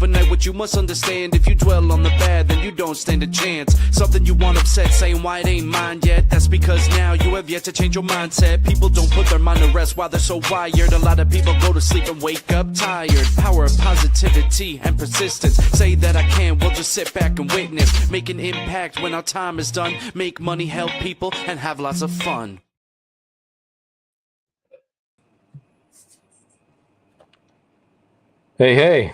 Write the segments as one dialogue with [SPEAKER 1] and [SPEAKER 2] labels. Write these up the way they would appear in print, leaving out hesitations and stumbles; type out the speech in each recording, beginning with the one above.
[SPEAKER 1] overnight. What you must understand, if you dwell on the bad, then you don't stand a chance. Something you want upset, saying why it ain't mine yet. That's because now you have yet to change your mindset. People don't put their mind to rest while they're so wired. A lot of people go to sleep and wake up tired. Power of positivity and persistence. Say that I can, we'll just sit back and witness. Make an impact when our time is done. Make money, help people, and have lots of fun.
[SPEAKER 2] Hey.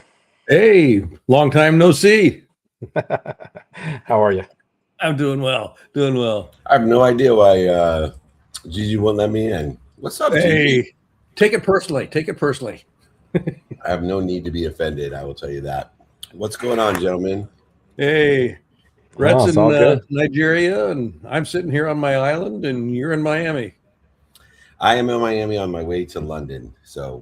[SPEAKER 3] Hey, long time no see.
[SPEAKER 2] How are you?
[SPEAKER 3] I'm doing well.
[SPEAKER 4] I have no idea why Gigi won't let me in. What's up, Gigi?
[SPEAKER 3] Hey, take it personally.
[SPEAKER 4] I have no need to be offended. I will tell you that. What's going on, gentlemen?
[SPEAKER 3] Hey, Brett's
[SPEAKER 2] it's all
[SPEAKER 3] in
[SPEAKER 2] good.
[SPEAKER 3] Nigeria, and I'm sitting here on my island, and you're in Miami.
[SPEAKER 4] I am in Miami on my way to London, so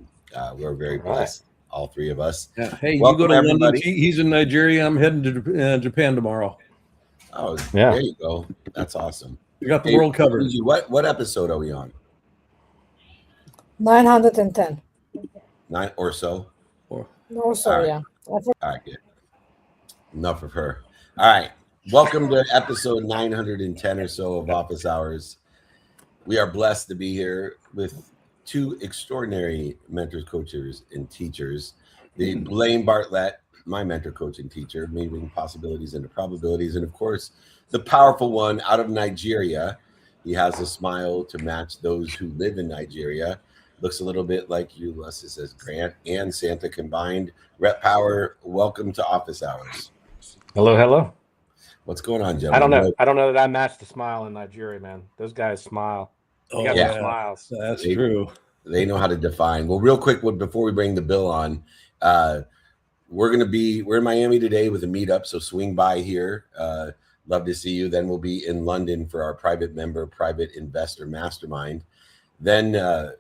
[SPEAKER 4] we're very
[SPEAKER 2] All right.
[SPEAKER 4] blessed, all three of us.
[SPEAKER 3] Yeah. Hey,
[SPEAKER 4] Welcome,
[SPEAKER 3] you go to
[SPEAKER 4] everybody.
[SPEAKER 3] London. He's in Nigeria. I'm heading to Japan tomorrow.
[SPEAKER 4] Oh,
[SPEAKER 2] Yeah.
[SPEAKER 4] There you go. That's awesome.
[SPEAKER 3] We got the
[SPEAKER 4] Hey,
[SPEAKER 3] world covered.
[SPEAKER 4] Gigi, what episode are we on?
[SPEAKER 5] 910.
[SPEAKER 4] 9 or so?
[SPEAKER 5] No,
[SPEAKER 4] All
[SPEAKER 5] sorry,
[SPEAKER 4] right.
[SPEAKER 5] yeah.
[SPEAKER 4] All right, good. Enough of her. All right. Welcome to episode 910 or so of Office Hours. We are blessed to be here with two extraordinary mentors, coaches, and teachers. The Blaine Bartlett, my mentor, coach, and teacher, moving possibilities into probabilities. And of course, the powerful one out of Nigeria. He has a smile to match those who live in Nigeria. Looks a little bit like Ulysses as Grant and Santa combined. Rep Power, welcome to Office Hours.
[SPEAKER 2] Hello.
[SPEAKER 4] What's going on,
[SPEAKER 2] I
[SPEAKER 4] gentlemen?
[SPEAKER 2] don't know. I don't know that I matched the smile in Nigeria, man. Those guys smile. They got
[SPEAKER 4] yeah.
[SPEAKER 2] those smiles.
[SPEAKER 3] That's true.
[SPEAKER 4] They know how to define. Well, real quick, before we bring the bill on, we're in Miami today with a meetup, so swing by here. Love to see you. Then we'll be in London for our private investor mastermind. Then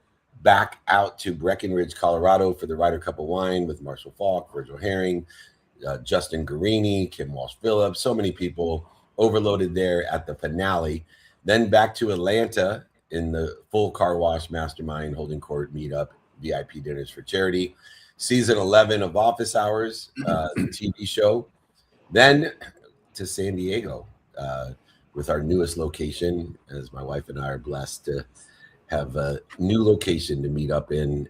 [SPEAKER 4] back out to Breckenridge, Colorado for the Ryder Cup of Wine with Marshall Falk, Virgil Herring, Justin Guarini, Kim Walsh-Phillips, so many people overloaded there at the finale. Then back to Atlanta in the full car wash mastermind holding court meetup, VIP dinners for charity. Season 11 of Office Hours, the TV show. Then to San Diego with our newest location, as my wife and I are blessed to have a new location to meet up in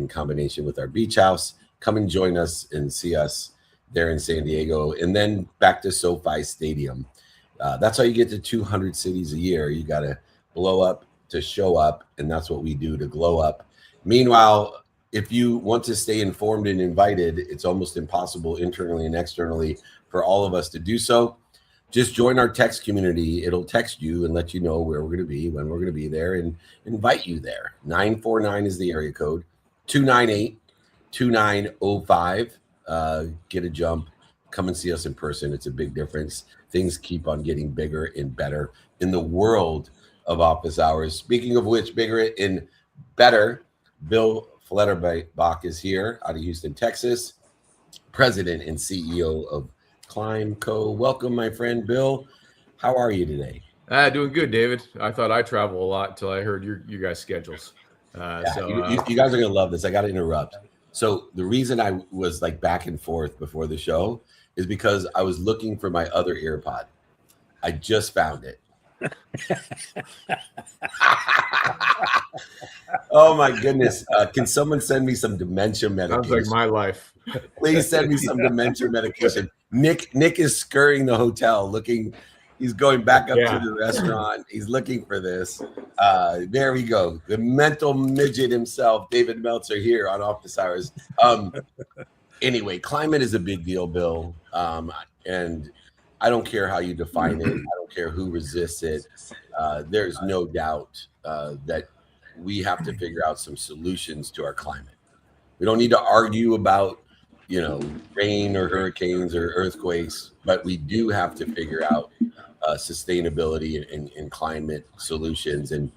[SPEAKER 4] combination with our beach house. Come and join us and see us there in San Diego. And then back to SoFi Stadium. That's how you get to 200 cities a year. You got to blow up to show up, and that's what we do to glow up. Meanwhile, if you want to stay informed and invited, it's almost impossible internally and externally for all of us to do so. Just join our text community. It'll text you and let you know where we're going to be, when we're going to be there, and invite you there. 949 is the area code. 298-2905. Get a jump. Come and see us in person. It's a big difference. Things keep on getting bigger and better in the world of Office Hours. Speaking of which, bigger and better, Bill Fletterbach is here out of Houston, Texas, president and CEO of Climb Co. Welcome, my friend Bill. How are you today?
[SPEAKER 6] Doing good, David. I thought I travel a lot until I heard you guys' schedules.
[SPEAKER 4] You guys are going to love this. I got to interrupt. So the reason I was like back and forth before the show is because I was looking for my other earpod. I just found it. Oh my goodness. Can someone send me some dementia medication?
[SPEAKER 6] Sounds like my life.
[SPEAKER 4] Please send me some dementia medication. Nick is scurrying the hotel looking. He's going back up to the restaurant. He's looking for this. There we go. The mental midget himself, David Meltzer, here on Office Hours. Anyway, climate is a big deal, Bill. And I don't care how you define it. I don't care who resists it. There's no doubt that we have to figure out some solutions to our climate. We don't need to argue about, rain or hurricanes or earthquakes, but we do have to figure out sustainability and climate solutions. And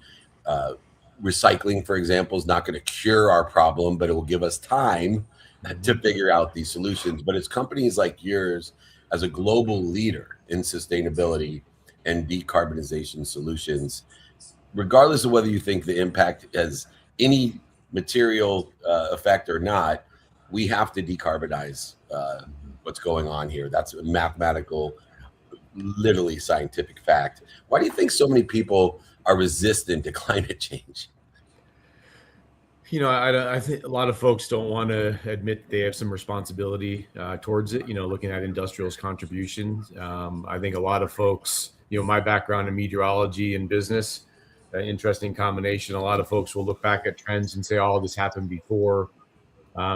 [SPEAKER 4] recycling, for example, is not going to cure our problem, but it will give us time to figure out these solutions. But it's companies like yours as a global leader in sustainability and decarbonization solutions, regardless of whether you think the impact has any material effect or not, we have to decarbonize what's going on here. That's a mathematical, literally scientific fact. Why do you think so many people are resistant to climate change?
[SPEAKER 6] I think a lot of folks don't want to admit they have some responsibility towards it. Looking at industrial's contributions, I think a lot of folks, my background in meteorology and business, interesting combination. A lot of folks will look back at trends and say, "Oh, this happened before,"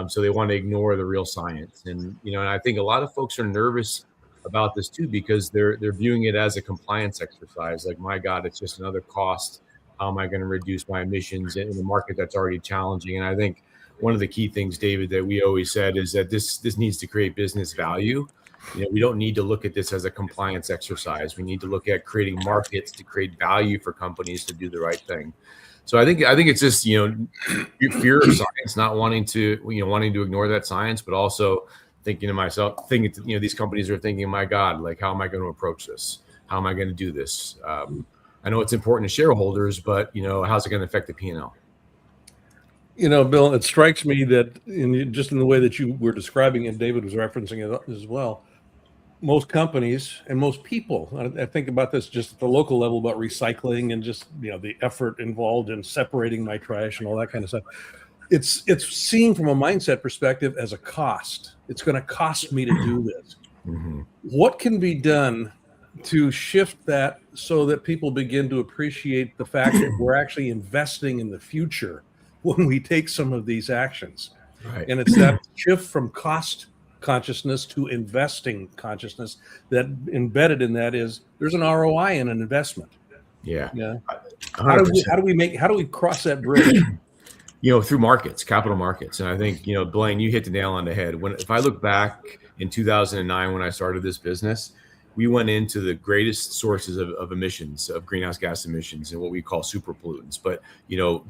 [SPEAKER 6] so they want to ignore the real science. And I think a lot of folks are nervous about this too because they're viewing it as a compliance exercise. Like, my God, it's just another cost. How am I going to reduce my emissions in a market that's already challenging? And I think one of the key things, David, that we always said is that this needs to create business value. We don't need to look at this as a compliance exercise. We need to look at creating markets to create value for companies to do the right thing. So I think it's just fear of science, not wanting to ignore that science, but also thinking to myself, these companies are thinking, my God, like, how am I going to approach this? How am I going to do this? I know it's important to shareholders, but how's it going to affect the P&L?
[SPEAKER 3] Bill, it strikes me that in the way that you were describing it, David was referencing it as well. Most companies and most people, I think about this just at the local level about recycling and just the effort involved in separating my trash and all that kind of stuff. It's seen from a mindset perspective as a cost. It's going to cost me to do this.
[SPEAKER 6] Mm-hmm.
[SPEAKER 3] What can be done to shift that so that people begin to appreciate the fact that we're actually investing in the future when we take some of these actions?
[SPEAKER 6] Right.
[SPEAKER 3] And it's that shift from cost consciousness to investing consciousness that embedded in that is there's an ROI in an investment.
[SPEAKER 6] Yeah.
[SPEAKER 3] How do we cross that bridge?
[SPEAKER 6] Through markets, capital markets. And I think, Blaine, you hit the nail on the head. If I look back in 2009, when I started this business, we went into the greatest sources of emissions, of greenhouse gas emissions, and what we call super pollutants, but,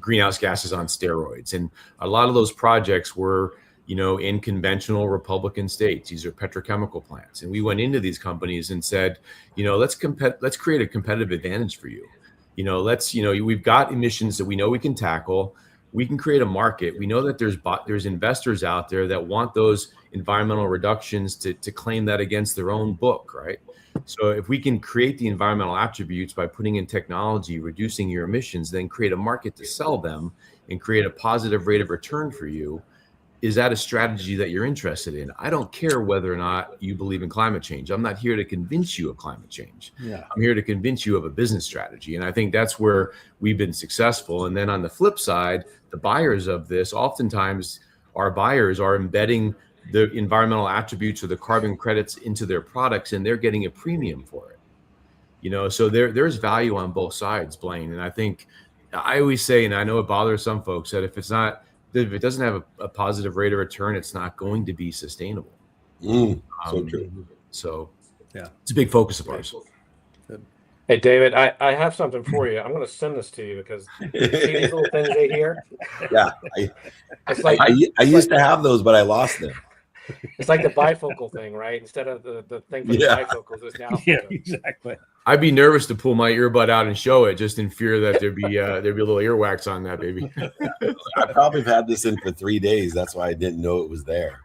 [SPEAKER 6] greenhouse gases on steroids. And a lot of those projects were, in conventional Republican states. These are petrochemical plants. And we went into these companies and said, let's create a competitive advantage for you. We've got emissions that we know we can tackle. We can create a market. We know that there's investors out there that want those environmental reductions to claim that against their own book, right? So if we can create the environmental attributes by putting in technology, reducing your emissions, then create a market to sell them and create a positive rate of return for you, is that a strategy that you're interested in? I don't care whether or not you believe in climate change. I'm not here to convince you of climate change.
[SPEAKER 3] Yeah.
[SPEAKER 6] I'm here to convince you of a business strategy. And I think that's where we've been successful. And then on the flip side, the buyers of this, oftentimes our buyers are embedding the environmental attributes or the carbon credits into their products, and they're getting a premium for it. So there's value on both sides, Blaine. And I think I always say, and I know it bothers some folks, that if it doesn't have a positive rate of return, it's not going to be sustainable.
[SPEAKER 4] So true.
[SPEAKER 6] So
[SPEAKER 3] yeah,
[SPEAKER 6] it's a big focus of ours.
[SPEAKER 2] Hey, David, I have something for you. I'm going to send this to you because you see these little things right here?
[SPEAKER 4] Yeah.
[SPEAKER 2] It's like
[SPEAKER 4] I used to have those, but I lost them.
[SPEAKER 2] It's like the bifocal thing, right? Instead of the thing for the bifocals, it's now.
[SPEAKER 3] Yeah, exactly.
[SPEAKER 6] I'd be nervous to pull my earbud out and show it, just in fear that there'd be a little earwax on that baby.
[SPEAKER 4] I probably have had this in for 3 days. That's why I didn't know it was there.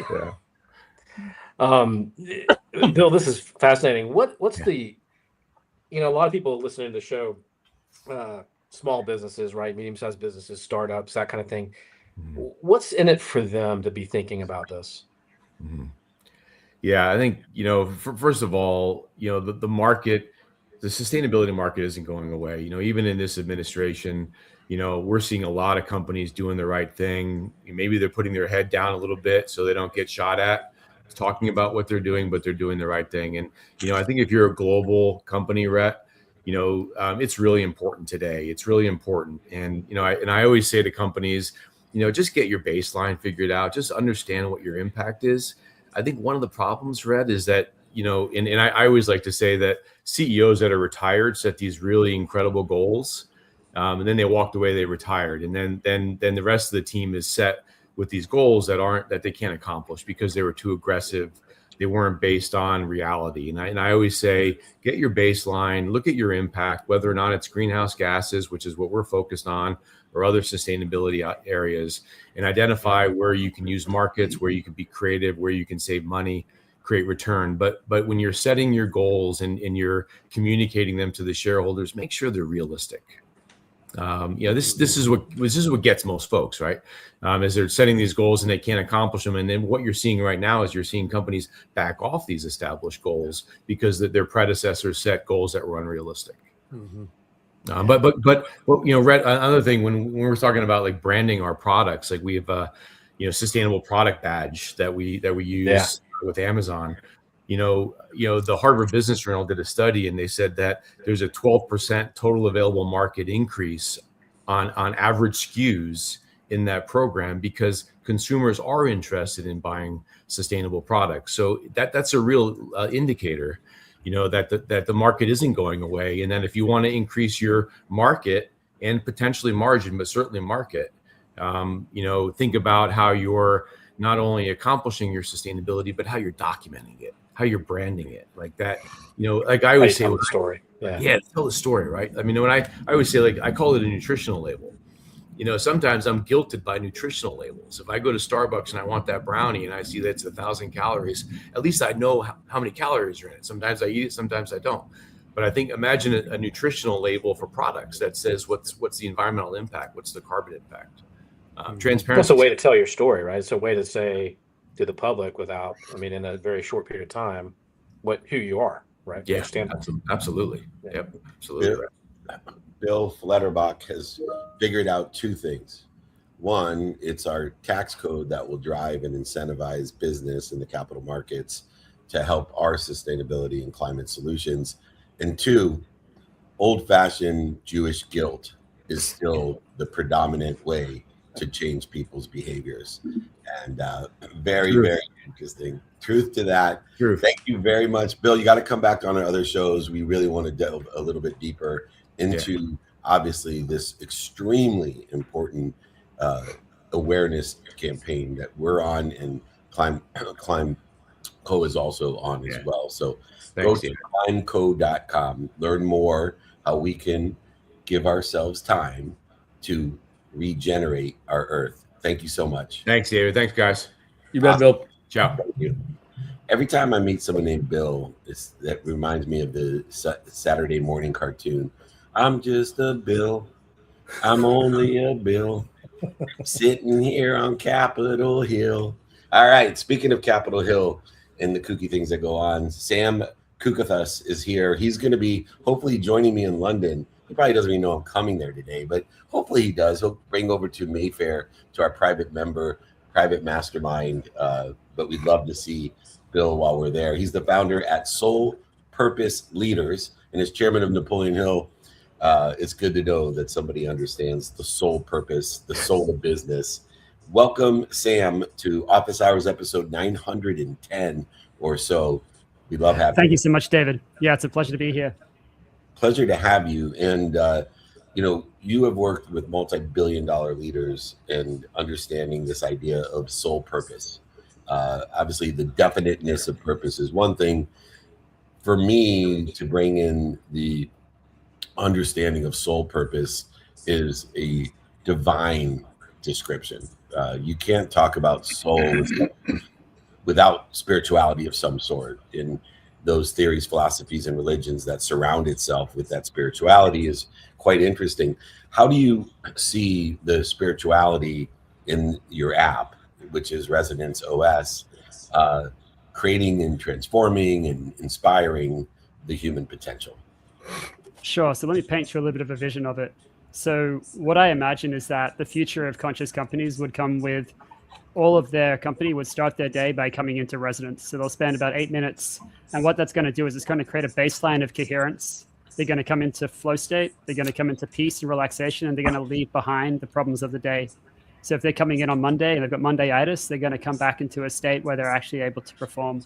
[SPEAKER 2] Yeah. Bill, this is fascinating. What's the, a lot of people listening to the show, small businesses, right? Medium-sized businesses, startups, that kind of thing. What's in it for them to be thinking about this?
[SPEAKER 6] Mm-hmm. Yeah, I think, first of all, the market, the sustainability market isn't going away. Even in this administration, we're seeing a lot of companies doing the right thing. Maybe they're putting their head down a little bit so they don't get shot at, talking about what they're doing, but they're doing the right thing. And, I think if you're a global company, Rhett, it's really important today. It's really important. And, I always say to companies, just get your baseline figured out. Just understand what your impact is. I think one of the problems, Rhett, is that, and I always like to say that CEOs that are retired set these really incredible goals. And then they walked away, they retired. And then the rest of the team is set with these goals that they can't accomplish because they were too aggressive they weren't based on reality. And I always say, get your baseline, look at your impact, whether or not it's greenhouse gases, which is what we're focused on, or other sustainability areas, and identify where you can use markets, where you can be creative, where you can save money, create return. But when you're setting your goals and you're communicating them to the shareholders, make sure they're realistic. This is what gets most folks, right? Is they're setting these goals and they can't accomplish them. And then what you're seeing right now is you're seeing companies back off these established goals because their predecessors set goals that were unrealistic.
[SPEAKER 3] Mm-hmm.
[SPEAKER 6] But Rhett, another thing, when we're talking about like branding our products, like we have a sustainable product badge that we use with Amazon. The Harvard Business Journal did a study, and they said that there's a 12% total available market increase on average SKUs in that program because consumers are interested in buying sustainable products. So that's a real indicator, that the market isn't going away. And then if you want to increase your market and potentially margin, but certainly market, think about how you're not only accomplishing your sustainability, but how you're documenting it, how you're branding it, like that. Like I always say,
[SPEAKER 2] tell the story.
[SPEAKER 6] Tell the story, right? I mean, when I always say, like, I call it a nutritional label. Sometimes I'm guilted by nutritional labels. If I go to Starbucks and I want that brownie and I see that it's 1,000 calories, at least I know how many calories are in it. Sometimes I eat it, sometimes I don't. But I think imagine a nutritional label for products that says what's the environmental impact, what's the carbon impact. Transparency.
[SPEAKER 2] That's a way to tell your story, right? It's a way to say to the public in a very short period of time, who you are, right?
[SPEAKER 6] Yeah, absolutely.
[SPEAKER 2] Yeah.
[SPEAKER 6] Yep, absolutely.
[SPEAKER 4] Bill Fletterbach has figured out two things. One, it's our tax code that will drive and incentivize business in the capital markets to help our sustainability and climate solutions. And two, old-fashioned Jewish guilt is still the predominant way to change people's behaviors. And very, very interesting. Truth to that.
[SPEAKER 6] Truth.
[SPEAKER 4] Thank you very much, Bill. You got to come back on our other shows. We really want to delve a little bit deeper into obviously this extremely important awareness campaign that we're on, and Climb Co is also on as well. So go to climbco.com, learn more how we can give ourselves time to regenerate our earth. Thank you so much.
[SPEAKER 6] Thanks, David. Thanks, guys.
[SPEAKER 3] You bet, Bill.
[SPEAKER 6] Ciao.
[SPEAKER 4] Thank you. Every time I meet someone named Bill, that reminds me of the Saturday morning cartoon. I'm just a Bill. I'm only a Bill. Sitting here on Capitol Hill. All right. Speaking of Capitol Hill and the kooky things that go on, Sam Kukathus is here. He's going to be hopefully joining me in London. He probably doesn't even know I'm coming there today, but hopefully he does. He'll bring over to Mayfair to our private mastermind. But we'd love to see Bill while we're there. He's the founder at Soul Purpose Leaders and is chairman of Napoleon Hill. It's good to know that somebody understands the soul purpose, the soul of business. Welcome, Sam, to Office Hours episode 910 or so. We love having you.
[SPEAKER 5] Thank you so much, David. Yeah, it's a pleasure to be here.
[SPEAKER 4] Pleasure to have you. And, you have worked with multi-billion-dollar leaders and understanding this idea of soul purpose. Obviously, the definiteness of purpose is one thing. For me, to bring in the understanding of soul purpose is a divine description. You can't talk about soul without spirituality of some sort. In those theories, philosophies, and religions that surround itself with that spirituality is quite interesting. How do you see the spirituality in your app, which is Resonance OS, creating and transforming and inspiring the human potential?
[SPEAKER 5] Sure. So let me paint you a little bit of a vision of it. So what I imagine is that the future of conscious companies would come with all of their company would start their day by coming into resonance. So they'll spend about 8 minutes. And what that's going to do is it's going to create a baseline of coherence. They're going to come into flow state. They're going to come into peace and relaxation, and they're going to leave behind the problems of the day. So if they're coming in on Monday and they've got Monday-itis, they're going to come back into a state where they're actually able to perform.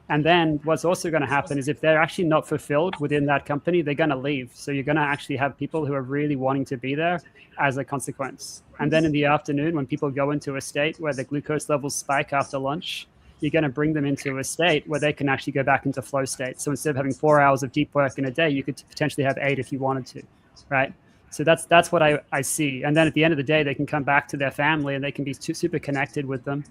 [SPEAKER 5] And then what's also going to happen is if they're actually not fulfilled within that company, they're going to leave. So you're going to actually have people who are really wanting to be there as a consequence. And then in the afternoon, when people go into a state where the glucose levels spike after lunch, you're going to bring them into a state where they can actually go back into flow state. So instead of having 4 hours of deep work in a day, you could potentially have 8 if you wanted to, right? So that's what I see. And then at the end of the day, they can come back to their family and they can be super connected with them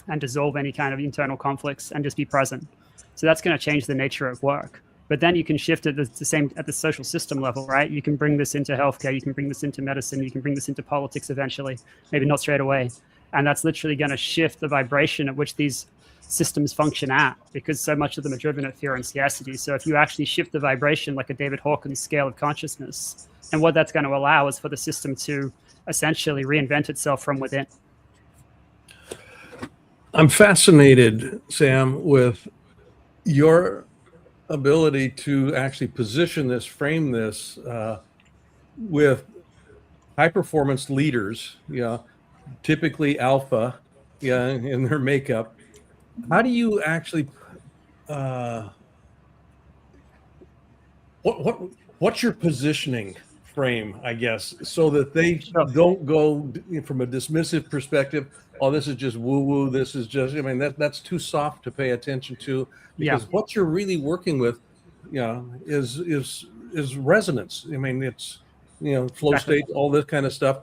[SPEAKER 5] and dissolve any kind of internal conflicts and just be present. So that's going to change the nature of work. But then you can shift it the same at the social system level, right? You can bring this into healthcare, you can bring this into medicine, you can bring this into politics eventually, maybe not straight away. And that's literally going to shift the vibration at which these systems function at, because so much of them are driven at fear and scarcity. So if you actually shift the vibration like a David Hawkins scale of consciousness, and what that's going to allow is for the system to essentially reinvent itself from within.
[SPEAKER 3] I'm fascinated, Sam, with your ability to actually position this, frame this with high performance leaders, typically alpha, in their makeup. How do you actually what's your positioning frame, I guess, so that they don't go from a dismissive perspective, oh, this is just woo-woo, this is just, that's too soft to pay attention to, because what you're really working with, is resonance. It's, flow state, all this kind of stuff.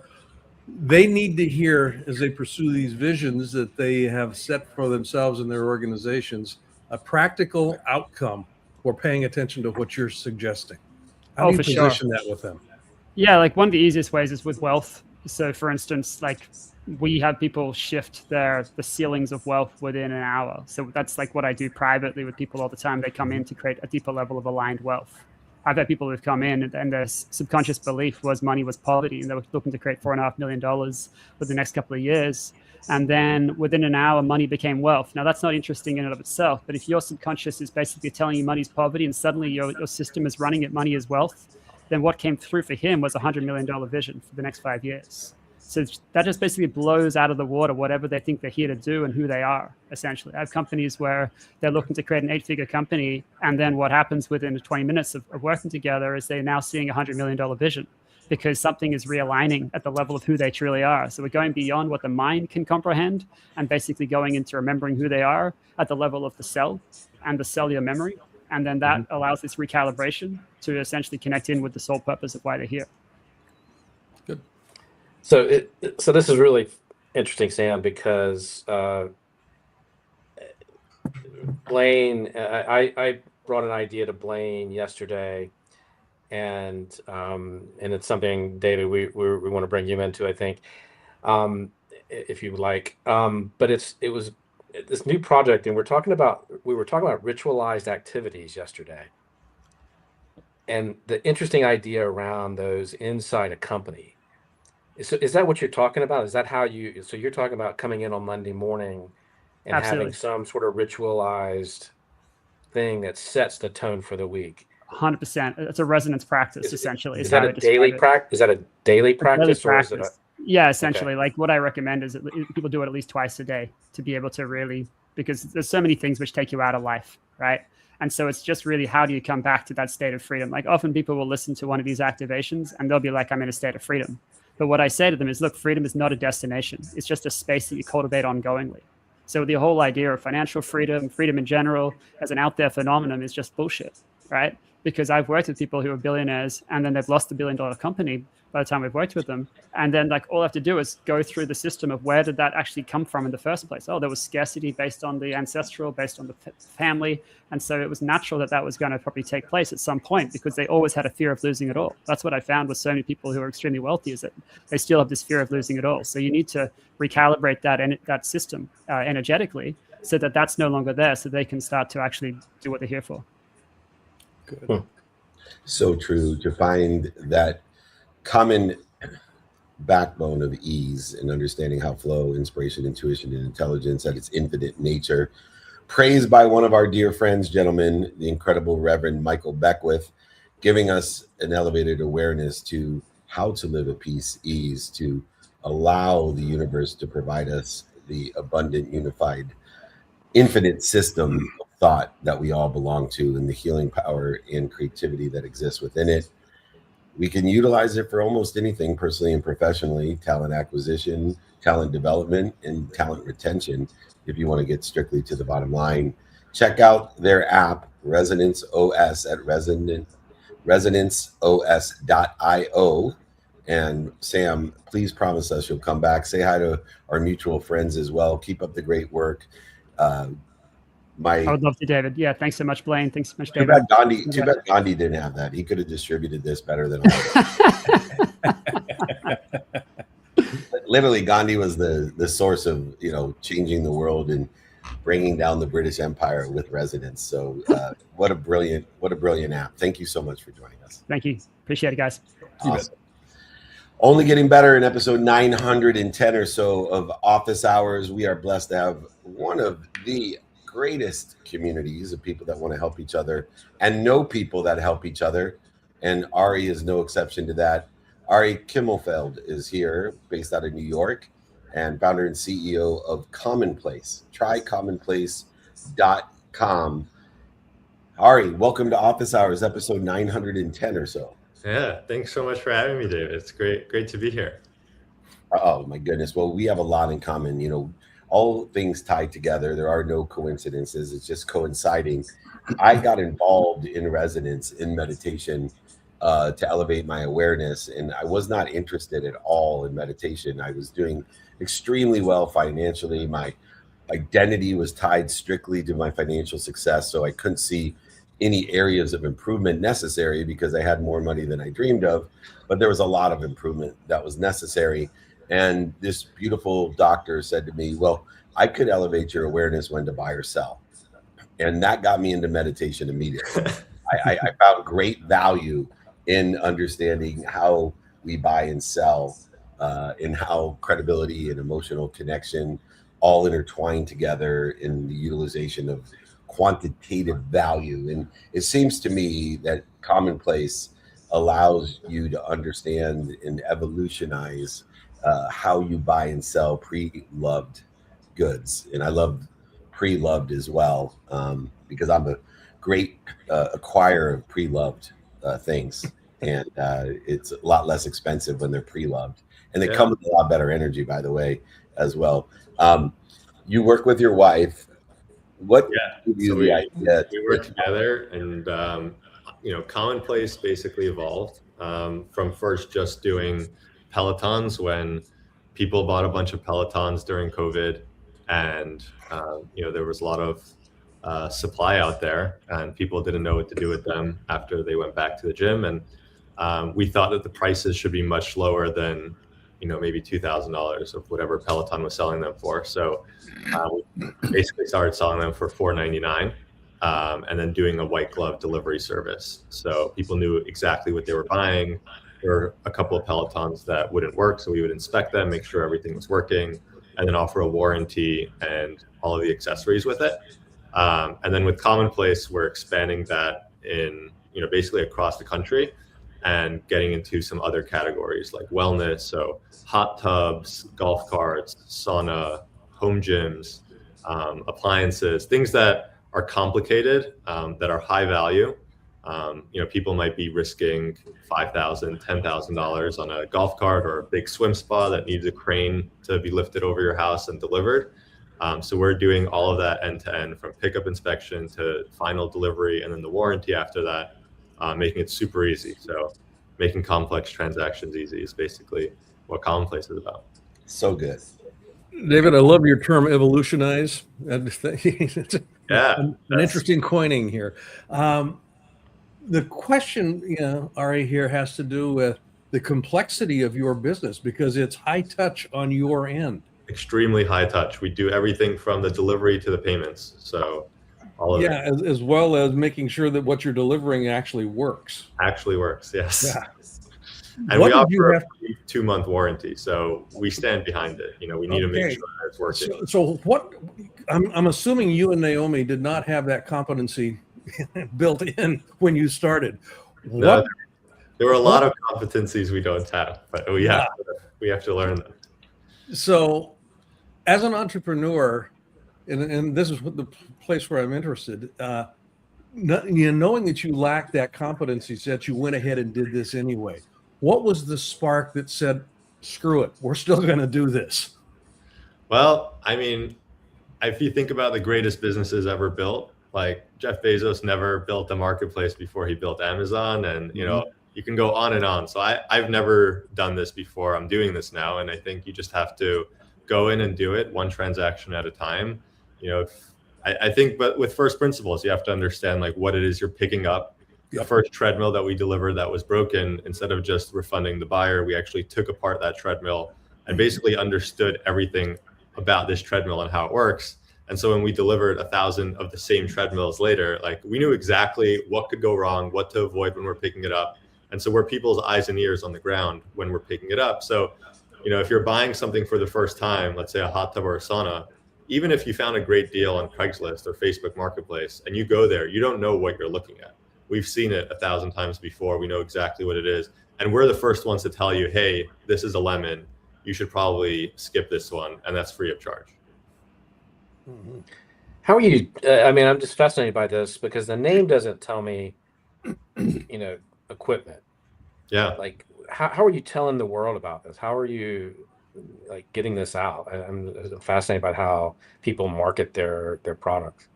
[SPEAKER 3] They need to hear, as they pursue these visions that they have set for themselves and their organizations, a practical outcome for paying attention to what you're suggesting. How do you position that with them?
[SPEAKER 5] Yeah, like one of the easiest ways is with wealth. So for instance, like we have people shift the ceilings of wealth within an hour. So that's like what I do privately with people all the time. They come in to create a deeper level of aligned wealth. I've had people who've come in and their subconscious belief was money was poverty, and they were looking to create $4.5 million for the next couple of years. And then within an hour, money became wealth. Now that's not interesting in and of itself, but if your subconscious is basically telling you money's poverty and suddenly your system is running it, money is wealth, then what came through for him was a $100 million vision for the next 5 years. So that just basically blows out of the water whatever they think they're here to do and who they are, essentially. I have companies where they're looking to create an 8-figure company, and then what happens within 20 minutes of working together is they're now seeing a $100 million vision because something is realigning at the level of who they truly are. So we're going beyond what the mind can comprehend and basically going into remembering who they are at the level of the cell and the cellular memory. And then that allows this recalibration to essentially connect in with the sole purpose of why they're here.
[SPEAKER 3] Good.
[SPEAKER 2] So this is really interesting, Sam, because Blaine, I brought an idea to Blaine yesterday, and it's something, David, we want to bring you into, I think, if you would like. But it was this new project, and we were talking about ritualized activities yesterday, and the interesting idea around those inside a company. So is that what you're talking about? Is that how so you're talking about coming in on Monday morning and
[SPEAKER 5] Absolutely.
[SPEAKER 2] having some sort of ritualized thing that sets the tone for the week?
[SPEAKER 5] 100%. It's a resonance practice, essentially.
[SPEAKER 2] Is that a daily practice? Is that a daily practice? Or is it
[SPEAKER 5] yeah, essentially. Like what I recommend is that people do it at least twice a day to be able to really, because there's so many things which take you out of life, right? And so it's just really, how do you come back to that state of freedom? Like often people will listen to one of these activations and they'll be like, I'm in a state of freedom. But what I say to them is, look, freedom is not a destination. It's just a space that you cultivate ongoingly. So the whole idea of financial freedom, freedom in general, as an out there phenomenon is just bullshit, right? Because I've worked with people who are billionaires and then they've lost $1 billion company by the time we've worked with them. And then like all I have to do is go through the system of where did that actually come from in the first place? Oh, there was scarcity based on the ancestral, based on the family. And so it was natural that was going to probably take place at some point because they always had a fear of losing it all. That's what I found with so many people who are extremely wealthy, is that they still have this fear of losing it all. So you need to recalibrate that system energetically so that that's no longer there, so they can start to actually do what they're here for.
[SPEAKER 3] Good.
[SPEAKER 4] So true, to find that common backbone of ease and understanding how flow, inspiration, intuition, and intelligence at its infinite nature. Praised by one of our dear friends, gentlemen, the incredible Reverend Michael Beckwith, giving us an elevated awareness to how to live at peace, ease, to allow the universe to provide us the abundant, unified, infinite system of thought that we all belong to, and the healing power and creativity that exists within it. We can utilize it for almost anything, personally and professionally: talent acquisition, talent development, and talent retention. If you want to get strictly to the bottom line, check out their app, Resonance OS, at resonanceos.io. And Sam, please promise us you'll come back. Say hi to our mutual friends as well. Keep up the great work.
[SPEAKER 5] I would love to, David. Yeah, thanks so much, Blaine. Thanks so much,
[SPEAKER 4] Too
[SPEAKER 5] David.
[SPEAKER 4] bad Gandhi didn't have that. He could have distributed this better than I. Literally, Gandhi was the source of changing the world and bringing down the British Empire with Resonance. So what a brilliant app. Thank you so much for joining us.
[SPEAKER 5] Thank you. Appreciate it, guys.
[SPEAKER 4] Awesome. Only getting better in episode 910 or so of Office Hours. We are blessed to have one of the greatest communities of people that want to help each other and know people that help each other. And Ari is no exception to that. Ari Kimmelfeld is here, based out of New York, and founder and CEO of Commonplace. Try commonplace.com. Ari, welcome to Office Hours, episode 910 or so.
[SPEAKER 7] Yeah, thanks so much for having me, David. It's great to be here.
[SPEAKER 4] Oh my goodness. Well, we have a lot in common, all things tied together. There are no coincidences. It's just coinciding. I got involved in Resonance in meditation to elevate my awareness. And I was not interested at all in meditation. I was doing extremely well financially. My identity was tied strictly to my financial success. So I couldn't see any areas of improvement necessary because I had more money than I dreamed of. But there was a lot of improvement that was necessary. And this beautiful doctor said to me, well, I could elevate your awareness when to buy or sell. And that got me into meditation immediately. I found great value in understanding how we buy and sell, and how credibility and emotional connection all intertwine together in the utilization of quantitative value. And it seems to me that Commonplace allows you to understand and evolutionize how you buy and sell pre-loved goods. And I love pre-loved as well, because I'm a great acquirer of pre-loved things. And it's a lot less expensive when they're pre-loved. And they come with a lot better energy, by the way, as well. You work with your wife. What gave you the idea?
[SPEAKER 7] We work together, and Commonplace basically evolved from first just doing Pelotons when people bought a bunch of Pelotons during COVID, and there was a lot of supply out there, and people didn't know what to do with them after they went back to the gym. And we thought that the prices should be much lower than maybe $2,000 of whatever Peloton was selling them for. So we basically started selling them for $499, and then doing a white glove delivery service. So people knew exactly what they were buying. There were a couple of Pelotons that wouldn't work, so we would inspect them, make sure everything was working, and then offer a warranty and all of the accessories with it. And then with Commonplace, we're expanding that in basically across the country, and getting into some other categories like wellness, so hot tubs, golf carts, sauna, home gyms, appliances, things that are complicated, that are high value. People might be risking $5,000, $10,000 on a golf cart or a big swim spa that needs a crane to be lifted over your house and delivered. So we're doing all of that end to end, from pickup inspection to final delivery, and then the warranty after that, making it super easy. So making complex transactions easy is basically what Commonplace is about.
[SPEAKER 4] So good.
[SPEAKER 3] David, I love your term evolutionize.
[SPEAKER 7] Yeah,
[SPEAKER 3] an interesting coining here. The question, Ari, here has to do with the complexity of your business, because it's high touch on your end.
[SPEAKER 7] Extremely high touch. We do everything from the delivery to the payments. So all of it
[SPEAKER 3] as well as making sure that what you're delivering actually works.
[SPEAKER 7] actually works. Yes.
[SPEAKER 3] Yeah.
[SPEAKER 7] And
[SPEAKER 3] What
[SPEAKER 7] we
[SPEAKER 3] did you
[SPEAKER 7] offer
[SPEAKER 3] have-
[SPEAKER 7] a 2-month warranty. So we stand behind it. We need to make sure that it's working.
[SPEAKER 3] So what? I'm assuming you and Naomi did not have that competency built in when you started.
[SPEAKER 7] No,
[SPEAKER 3] What?
[SPEAKER 7] there were a lot of competencies we don't have, but we have to learn them.
[SPEAKER 3] So, as an entrepreneur, and this is what the place where I'm interested, knowing that you lacked that competency set, you went ahead and did this anyway. What was the spark that said, screw it, we're still going to do this?
[SPEAKER 7] Well, I mean, if you think about the greatest businesses ever built, like Jeff Bezos never built a marketplace before he built Amazon, and you can go on and on. So I've never done this before. I'm doing this now, and I think you just have to go in and do it one transaction at a time. I think, but with first principles, you have to understand like what it is you're picking up. The first treadmill that we delivered that was broken, instead of just refunding the buyer, we actually took apart that treadmill and basically understood everything about this treadmill and how it works. And so when we delivered 1,000 of the same treadmills later, like we knew exactly what could go wrong, what to avoid when we're picking it up. And so we're people's eyes and ears on the ground when we're picking it up. So, if you're buying something for the first time, let's say a hot tub or a sauna, even if you found a great deal on Craigslist or Facebook Marketplace and you go there, you don't know what you're looking at. We've seen it 1,000 times before. We know exactly what it is. And we're the first ones to tell you, hey, this is a lemon. You should probably skip this one. And that's free of charge.
[SPEAKER 2] Mm-hmm. How are you? I'm just fascinated by this because the name doesn't tell me, equipment.
[SPEAKER 7] Yeah.
[SPEAKER 2] Like, how are you telling the world about this? How are you like getting this out? I'm fascinated by how people market their products.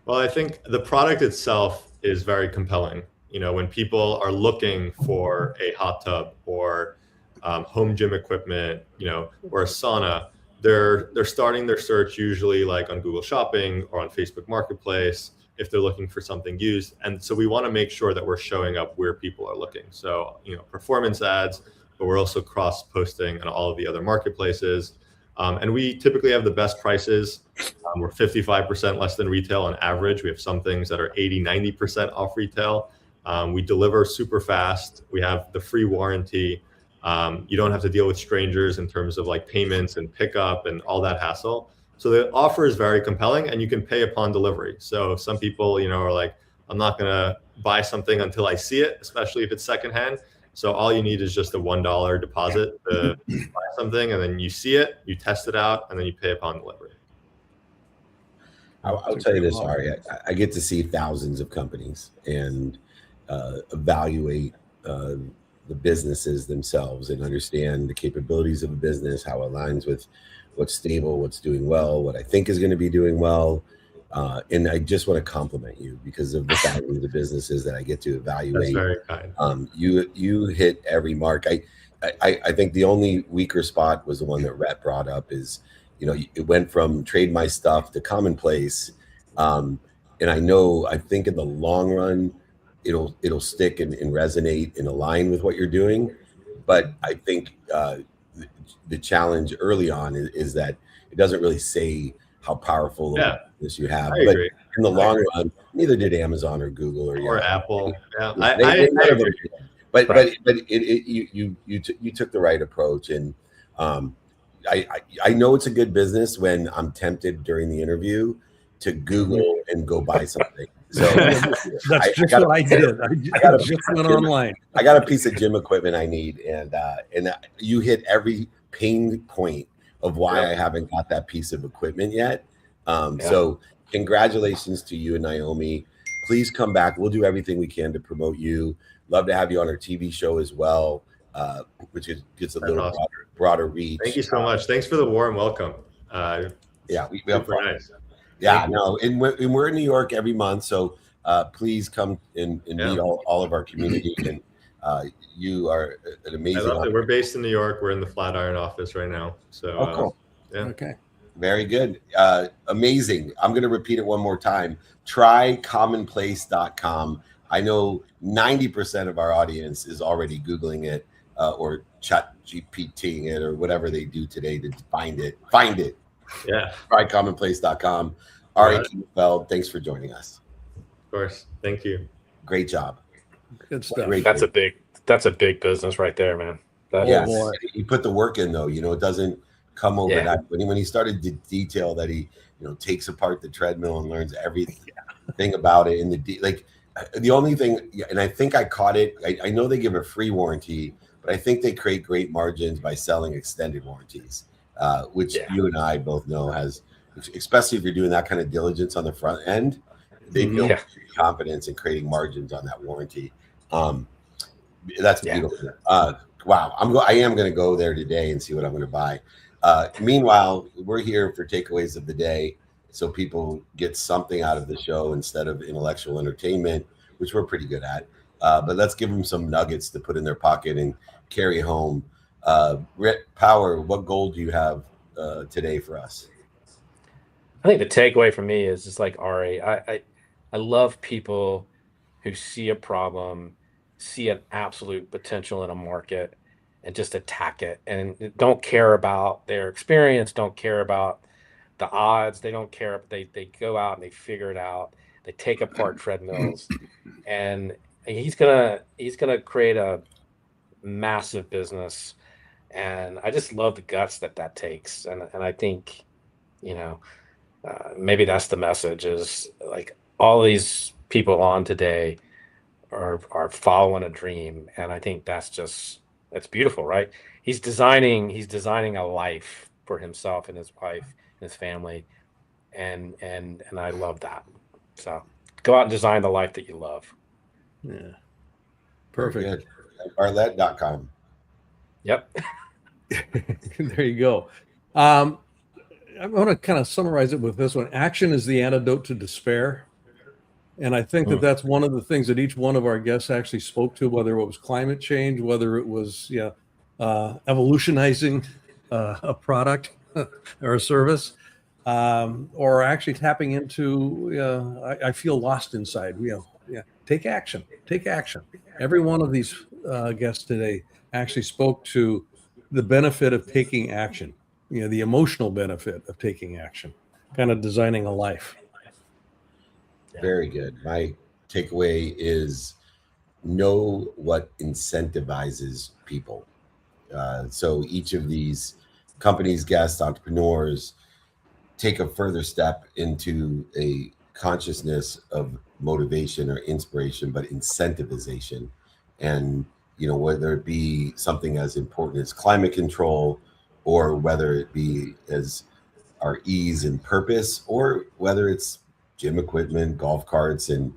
[SPEAKER 7] Well, I think the product itself is very compelling. When people are looking for a hot tub or home gym equipment, or a sauna, they're starting their search usually like on Google Shopping or on Facebook Marketplace if they're looking for something used. And so we want to make sure that we're showing up where people are looking. So, performance ads, but we're also cross-posting on all of the other marketplaces. And we typically have the best prices. We're 55% less than retail on average. We have some things that are 80, 90% off retail. We deliver super fast. We have the free warranty. You don't have to deal with strangers in terms of like payments and pickup and all that hassle. So the offer is very compelling, and you can pay upon delivery. So some people, are like, I'm not going to buy something until I see it, especially if it's secondhand. So all you need is just a $1 deposit to buy something, and then you see it, you test it out, and then you pay upon delivery.
[SPEAKER 4] I'll tell you this, Ari. I get to see thousands of companies and evaluate the businesses themselves and understand the capabilities of a business, how it aligns with what's stable, what's doing well, what I think is going to be doing well. And I just want to compliment you because of the thousands of businesses that I get to evaluate.
[SPEAKER 7] That's very kind.
[SPEAKER 4] You hit every mark. I think the only weaker spot was the one that Rhett brought up is, it went from trade my stuff to commonplace. And I think in the long run, it'll stick and resonate and align with what you're doing. But I think the challenge early on is that it doesn't really say how powerful this you have. But
[SPEAKER 7] agree.
[SPEAKER 4] In the long run, neither did Amazon or Google or
[SPEAKER 7] Apple. Yeah,
[SPEAKER 4] I agree. But
[SPEAKER 2] Right.
[SPEAKER 4] you took the right approach, and I know it's a good business when I'm tempted during the interview to Google and go buy something. So
[SPEAKER 3] That's just what I did. I just went online.
[SPEAKER 4] I got a piece of gym equipment I need, and you hit every pain point of why I haven't got that piece of equipment yet. So congratulations to you and Naomi. Please come back. We'll do everything we can to promote you. Love to have you on our TV show as well, which gets a little broader reach.
[SPEAKER 7] Thank you so much. Thanks for the warm welcome.
[SPEAKER 4] We have fun.
[SPEAKER 7] Nice.
[SPEAKER 4] Yeah, no, and we're in New York every month, so please come and meet all of our community. And you are an amazing.
[SPEAKER 7] I love it. We're based in New York. We're in the Flatiron office right now. So,
[SPEAKER 4] cool.
[SPEAKER 3] Okay.
[SPEAKER 4] Very good. Amazing. I'm going to repeat it one more time. Try commonplace.com. I know 90% of our audience is already Googling it or chat GPTing it or whatever they do today to find it.
[SPEAKER 7] Yeah.
[SPEAKER 4] Try commonplace.com. Ari Kiefeld, thanks for joining us.
[SPEAKER 7] Of course. Thank you.
[SPEAKER 4] Great job.
[SPEAKER 3] Good stuff.
[SPEAKER 2] That's a big business right there, man.
[SPEAKER 4] Yes. He put the work in though, it doesn't come overnight. When he started to detail that he, takes apart the treadmill and learns everything about it in the only thing, and I think I caught it. I know they give a free warranty, but I think they create great margins by selling extended warranties, which you and I both know has, especially if you're doing that kind of diligence on the front end, they build
[SPEAKER 2] Yeah.
[SPEAKER 4] confidence in creating margins on that warranty. That's
[SPEAKER 2] Yeah.
[SPEAKER 4] beautiful. Wow, I am going to go there today and see what I'm going to buy. Meanwhile, we're here for takeaways of the day, so people get something out of the show instead of intellectual entertainment, which we're pretty good at. But let's give them some nuggets to put in their pocket and carry home. Rhett Power, what goal do you have today for us?
[SPEAKER 2] I think the takeaway for me is just like Ari. I love people who see a problem, see an absolute potential in a market, and just attack it, and don't care about their experience, don't care about the odds, they don't care. They go out and they figure it out. They take apart treadmills, and he's gonna create a massive business. And I just love the guts that takes, and I think, you know, maybe that's the message, is like all these people on today are following a dream, and I think that's beautiful, right? He's designing a life for himself and his wife and his family, and I love that. So go out and design the life that you love.
[SPEAKER 3] Yeah. Perfect.
[SPEAKER 4] Bartlett.com.
[SPEAKER 2] Yep.
[SPEAKER 3] There you go. I want to kind of summarize it with this one. Action is the antidote to despair. And I think that that's one of the things that each one of our guests actually spoke to, whether it was climate change, whether it was evolutionizing a product or a service, or actually tapping into, I feel lost inside. Take action. Take action. Every one of these guests today actually spoke to the benefit of taking action, the emotional benefit of taking action, kind of designing a life.
[SPEAKER 4] Very good. My takeaway is know what incentivizes people. So each of these companies, guests, entrepreneurs take a further step into a consciousness of motivation or inspiration, but incentivization. And, whether it be something as important as climate control, or whether it be as our ease and purpose, or whether it's gym equipment, golf carts, and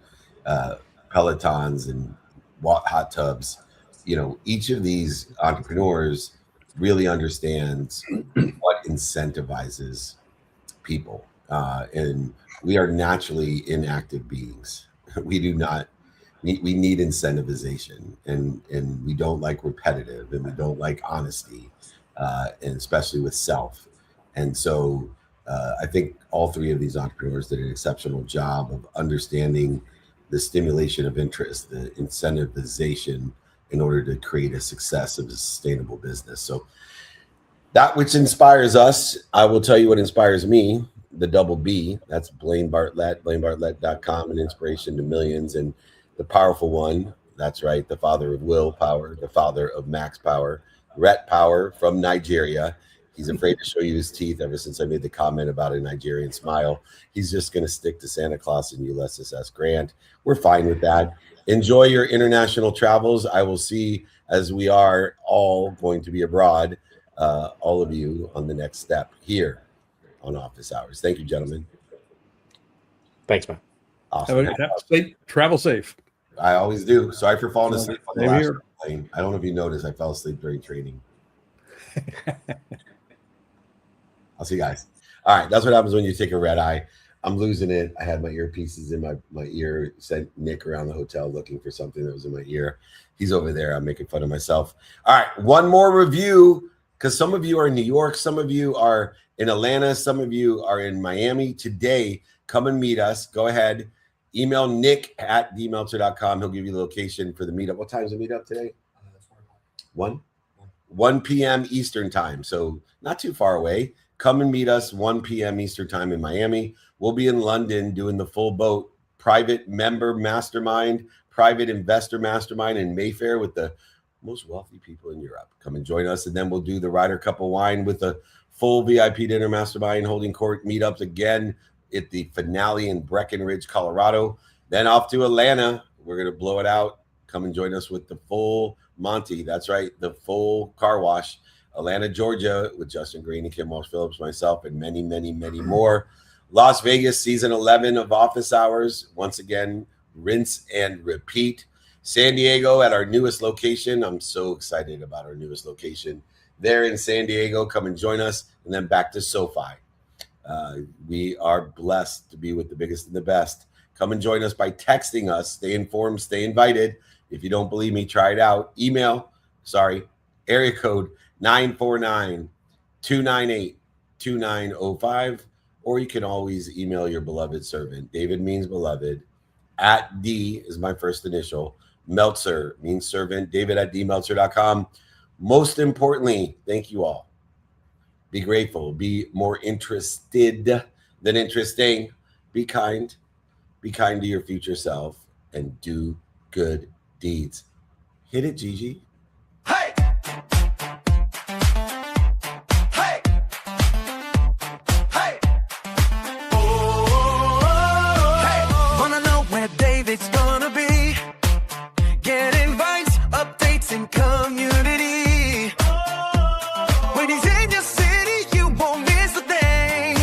[SPEAKER 4] Pelotons and hot tubs. Each of these entrepreneurs really understands what incentivizes people. And we are naturally inactive beings. We need incentivization, and we don't like repetitive, and we don't like honesty, and especially with self. And so I think all three of these entrepreneurs did an exceptional job of understanding the stimulation of interest, the incentivization, in order to create a success of a sustainable business. So that which inspires us, I will tell you what inspires me, the double B. That's Blaine Bartlett, BlaineBartlett.com, an inspiration to millions. And the powerful one, that's right, the father of Will Power, the father of Max Power, Rhett Power from Nigeria. He's afraid to show you his teeth ever since I made the comment about a Nigerian smile. He's just going to stick to Santa Claus and Ulysses S. Grant. We're fine with that. Enjoy your international travels. I will see, as we are all going to be abroad, all of you on the next step here on Office Hours. Thank you, gentlemen.
[SPEAKER 2] Thanks, man.
[SPEAKER 4] Awesome.
[SPEAKER 3] Travel safe.
[SPEAKER 4] I always do. Sorry for falling asleep on the
[SPEAKER 3] Same
[SPEAKER 4] last
[SPEAKER 3] here.
[SPEAKER 4] plane. I don't know if you noticed, I fell asleep during training. I'll see you guys. All right, that's what happens when you take a red eye. I'm losing it. I had my earpieces in my ear. Sent Nick around the hotel looking for something that was in my ear. He's over there. I'm making fun of myself. All right, one more review, because some of you are in New York, some of you are in Atlanta, some of you are in Miami. Today, come and meet us. Go ahead. Email nick@dmeltzer.com. He'll give you the location for the meetup. What time is the meetup today? 1 p.m. Eastern time. So not too far away. Come and meet us 1 p.m. Eastern time in Miami. We'll be in London doing the full boat private member mastermind, private investor mastermind in Mayfair with the most wealthy people in Europe. Come and join us. And then we'll do the Ryder Cup of Wine with the full VIP dinner mastermind holding court meetups again at the finale in Breckenridge, Colorado. Then off to Atlanta. We're going to blow it out. Come and join us with the full Monty. That's right. The full car wash. Atlanta, Georgia, with Justin Green and Kim Walsh Phillips, myself, and many, many, many more. Las Vegas, season 11 of Office Hours. Once again, rinse and repeat. San Diego at our newest location. I'm so excited about our newest location. There in San Diego, come and join us. And then back to SoFi. We are blessed to be with the biggest and the best. Come and join us by texting us. Stay informed, stay invited. If you don't believe me, try it out. Area code 949-298-2905. Or you can always email your beloved servant. David means beloved. At D is my first initial. Meltzer means servant. David at dmeltzer.com. Most importantly, thank you all. Be grateful. Be more interested than interesting. Be kind. Be kind to your future self. And do good deeds. Hit it, Gigi.
[SPEAKER 1] Hey! Hey! Hey! Hey! Wanna know where David's gonna be? Get invites, updates, and community. When he's in your city, you won't miss a thing.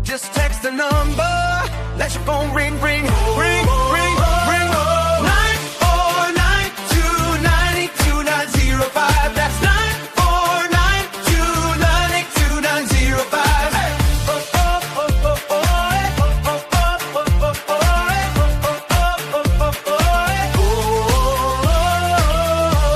[SPEAKER 1] Just text the number, let your phone ring, ring, ring, ring, ring. 949-298-2905. That's 949-298-2905.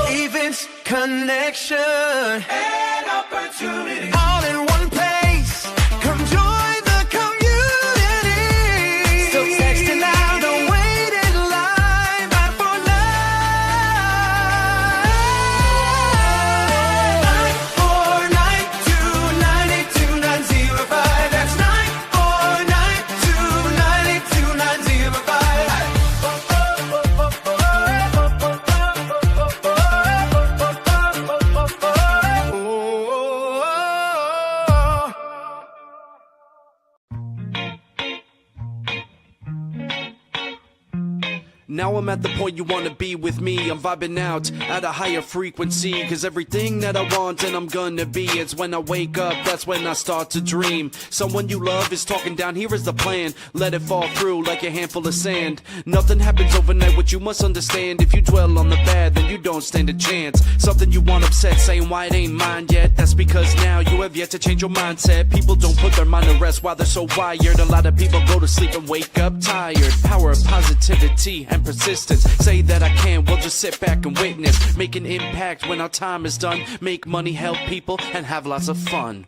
[SPEAKER 1] Events, connection, and opportunity. All in one place. Come join the community. So text it now, don't wait in line. 949-298-2905. That's 949-298-2905. Now I'm at the point you wanna be with me. I'm vibing out at a higher frequency. Cause everything that I want and I'm gonna be, it's when I wake up, that's when I start to dream. Someone you love is talking down, here is the plan. Let it fall through like a handful of sand. Nothing happens overnight, what you must understand. If you dwell on the bad, then you don't stand a chance. Something you want upset, saying why it ain't mine yet. That's because now you have yet to change your mindset. People don't put their mind to rest while they're so wired. A lot of people go to sleep and wake up tired. Power of positivity and persistence. Say that I can, we'll just sit back and witness. Make an impact when our time is done. Make money, help people, and have lots of fun.